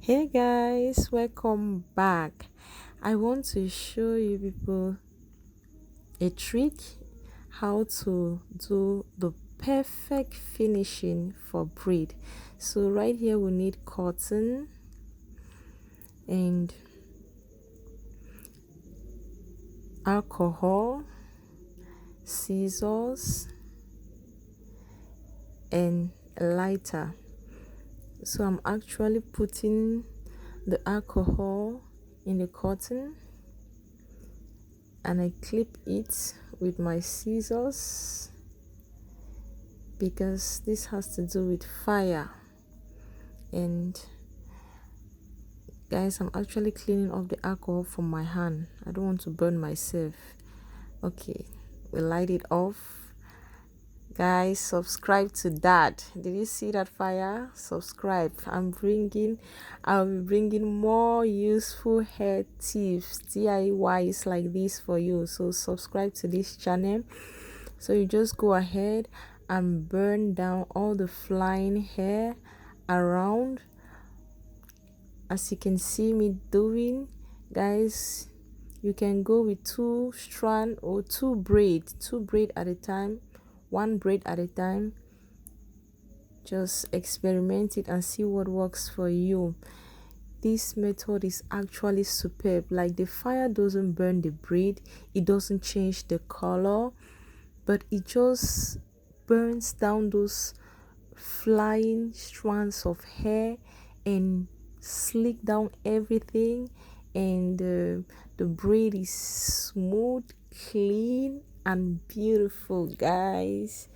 Hey guys, welcome back. I want to show you people a trick how to do the perfect finishing for braid. So right here we need cotton and alcohol, scissors and a lighter. So I'm actually putting the alcohol in the cotton and I clip it with my scissors because this has to do with fire. And guys, I'm actually cleaning off the alcohol from my hand. I don't want to burn myself. Okay, we light it off. Guys, subscribe to that. Did you see that fire? Subscribe. I'll be bringing more useful hair tips, DIYs like this for you. So subscribe to this channel. So you just go ahead and burn down all the flying hair around, as you can see me doing. Guys, you can go with two strand or two braid at a time, one braid at a time. Just experiment it and see what works for you. This method is actually superb. Like, the fire doesn't burn the braid, it doesn't change the color, but it just burns down those flying strands of hair and slick down everything, and the braid is smooth, clean and beautiful. Guys,